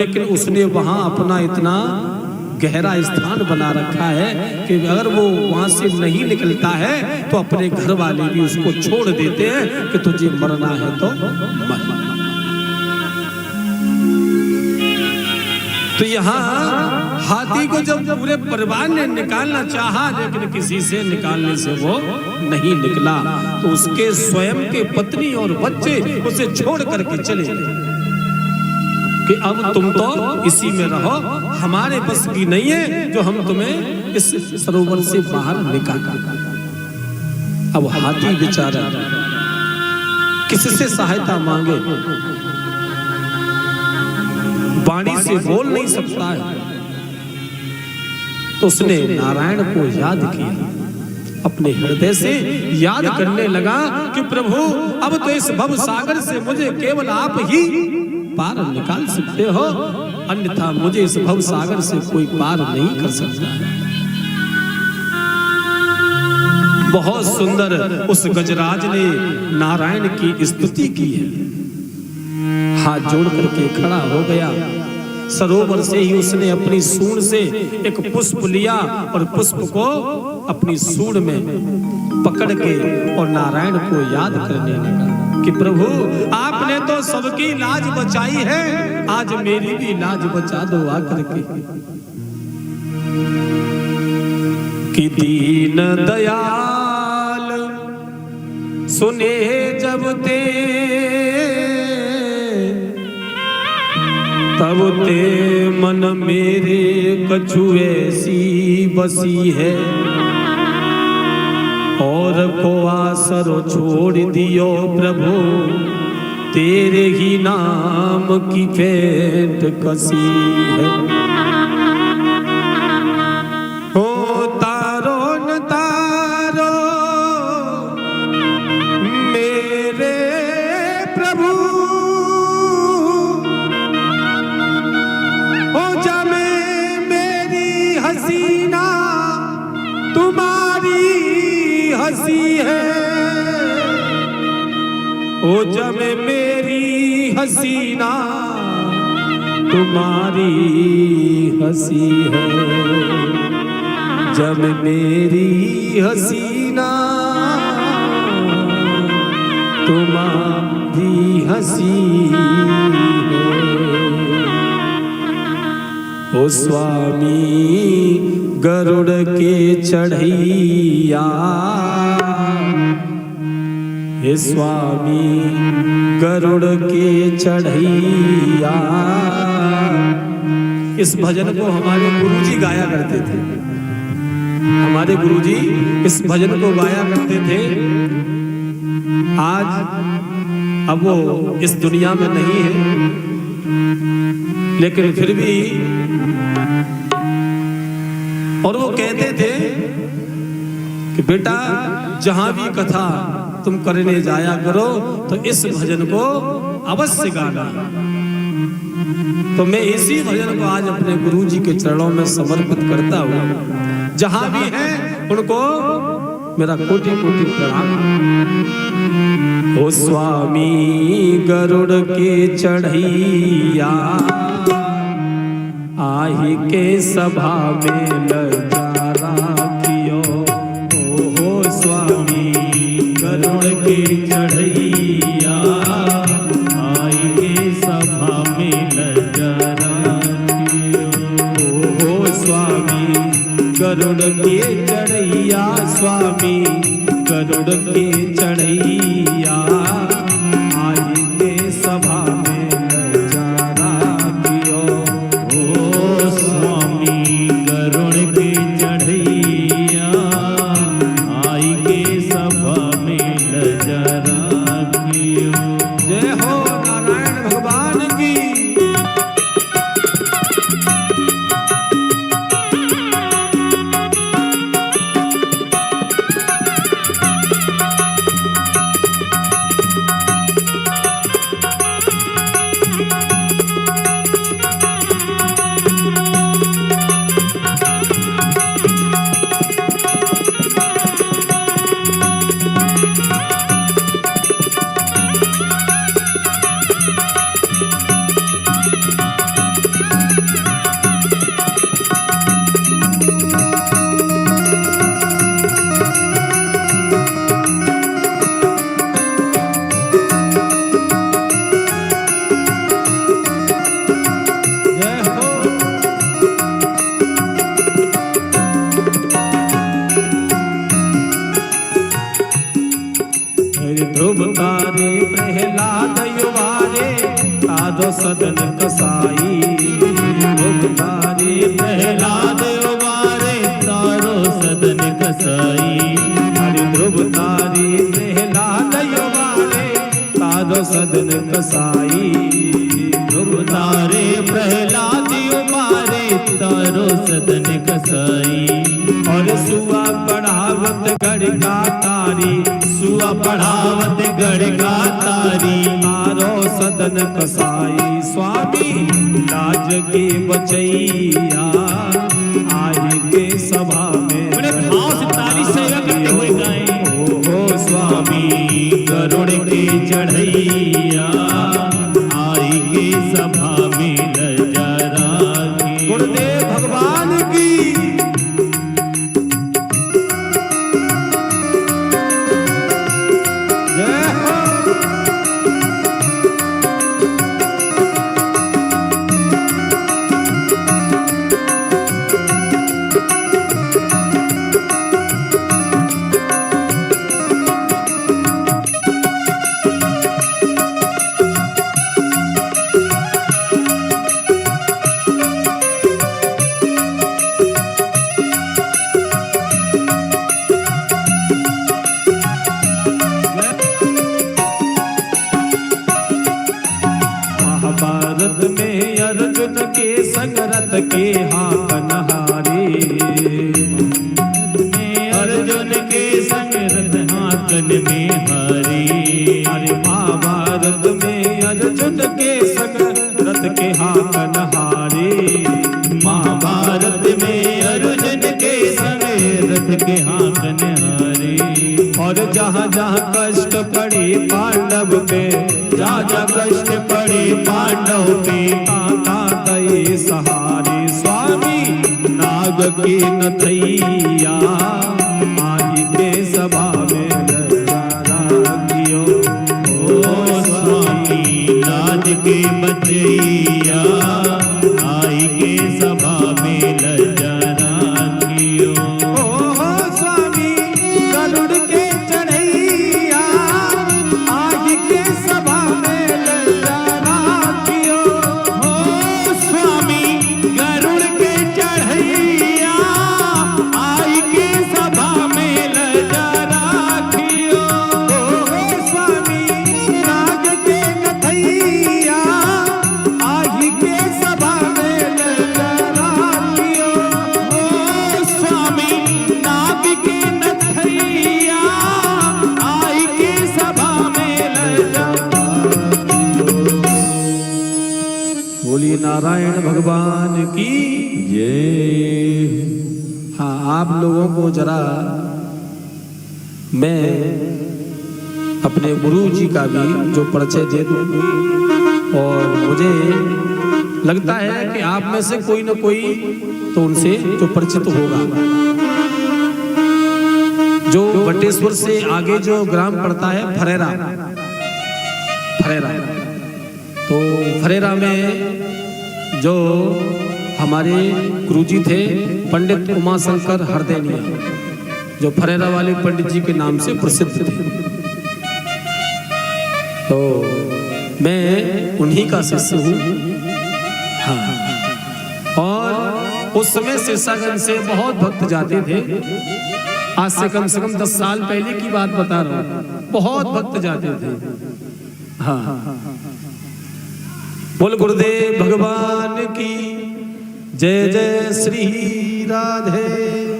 लेकिन उसने वहां अपना इतना गहरा स्थान बना रखा है कि अगर वो वहां से नहीं निकलता है तो अपने घर वाले भी उसको छोड़ देते हैं कि तुझे मरना है तो मर। तो यहाँ हाथी को जब पूरे परिवार ने निकालना चाहा, लेकिन किसी से निकालने से वो नहीं निकला, तो उसके स्वयं के पत्नी और बच्चे उसे छोड़ करके चले गए कि अब तुम तो इसी में रहो, हमारे बस की नहीं है जो हम तुम्हें इस सरोवर से बाहर निकाल। अब हाथी बेचारा किससे सहायता मांगे, वाणी से बोल नहीं सकता है, तो उसने नारायण को याद किया, अपने हृदय से याद करने लगा कि प्रभु अब तो इस भव सागर से मुझे केवल आप ही पार निकाल सकते हो, अन्यथा मुझे इस भव सागर से कोई पार नहीं कर सकता है। बहुत सुंदर उस गजराज ने नारायण की स्तुति की है, हाथ जोड़ करके खड़ा हो गया। सरोवर से ही उसने अपनी सूंड से एक पुष्प लिया और पुष्प को अपनी सूंड में पकड़ के और नारायण को याद करने लगा कि प्रभु आपने तो सबकी लाज बचाई है, आज मेरी भी लाज बचा दो आकर के। कि दीन दयाल सुने जब ते तब ते मन मेरे कछु ऐसी बसी है, और को आसर छोड़ दियो प्रभु तेरे ही नाम की फेंट कसी है। ओ तारो न तारो मेरे प्रभु, ओ जमे मेरी हसीना तुम्हारी हंसी है, ओ जब मेरी हसीना तुम्हारी हंसी है, जब मेरी हसीना तुम्हारी हंसी है। ओ स्वामी गरुड़ के चढ़ैया, हे स्वामी गरुड़ के चढ़ैया। इस भजन को हमारे गुरुजी गाया करते थे, हमारे गुरुजी इस भजन को गाया करते थे। आज अब वो इस दुनिया में नहीं है, लेकिन फिर भी, और वो कहते थे कि बेटा जहां भी कथा तुम करने जाया करो तो इस भजन को अवश्य गाना। तो मैं इसी भजन को आज अपने गुरुजी के चरणों में समर्पित करता हूँ। जहां भी हैं उनको मेरा कोटि कोटि प्रणाम। ओ स्वामी गरुड़ के चढ़ैया, आही के सभा में लजा राखियो। ओ स्वामी गरुड़ के चढ़ैया, आही के सभा में लजा राखियो। ओ स्वामी गरुड़ के चढ़ैया, स्वामी गरुड़ के चढ़ैया, आही के सभा में लजा राखियो। ओ स्वामी गरुड़ के चढ़ैया, आई के सभा में लजा राखियो। जय हो नारायण भगवान की। प्रहलाद उबारे तारो सदन कसाई। हरि ध्रुव तारे प्रहलाद उबारे तारो सदन कसाई। ध्रुव तारे प्रहलाद उबारे तारो सदन कसाई। और सुआ बढ़ावत गढ़ का तारी, सुआ बढ़ावत गढ़ का तारी। तारो सदन कसाई। स्वामी लाज के बचैया आई के सभा में। बड़े भाव से ताली सेवा करते हुए गाएं। ओ स्वामी गरुड़ के चढ़ैया आई के सभा में लजा राखी। गुरुदेव भगवान की जय हो। महाभारत में अर्जुन के संग रथ के हाकन हारे। अर्जुन के संग रथ हाकन में हारे। अरे महाभारत में अर्जुन के संग रथ के हाकन हारे। महाभारत में अर्जुन के संग रथ के हाकन हारे। और जहाँ जहाँ कष्ट पड़े पांडव पे, जहाँ जहाँ कष्ट पड़े पांडव पे, ताता गए सहारे। स्वामी नाग के नथैया आई के सभा में लजा राखियो। ओ स्वामी लाज के बचैया आई के सभा में लजा राखियो। ओ स्वामी गरुड़ के चढ़ैया आई के सभा में लजा राखियो। ओ स्वामी गरुड़ के चढ़ैया आई के सभा में लजा राखियो। ओ स्वामी नाग के नथैया आई के सभा में लजा राखियो। ओ स्वामी नाग के नथैया आई के सभा में लजा। बोलिए नारायण भगवान की। हाँ, आप लोगों को जरा मैं अपने गुरु जी का भी जो परिचय दे दूं। और मुझे लगता है कि आप में से कोई न कोई तो उनसे जो परिचित होगा। जो बटेश्वर से आगे जो ग्राम पड़ता है फरेरा, फरेरा, तो फरेरा में जो हमारे गुरुजी थे पंडित उमाशंकर हरदैनिया, जो फरेरा वाले पंडित जी के नाम से प्रसिद्ध थे। तो मैं उन्हीं का शिष्य हूँ। हाँ, और उस समय सिरसागंज से बहुत भक्त जाते थे। आज से कम 10 साल पहले की बात बता रहा हूँ। बहुत भक्त जाते थे। हाँ, बोल गुरुदेव भगवान की जय। जय श्री राधे।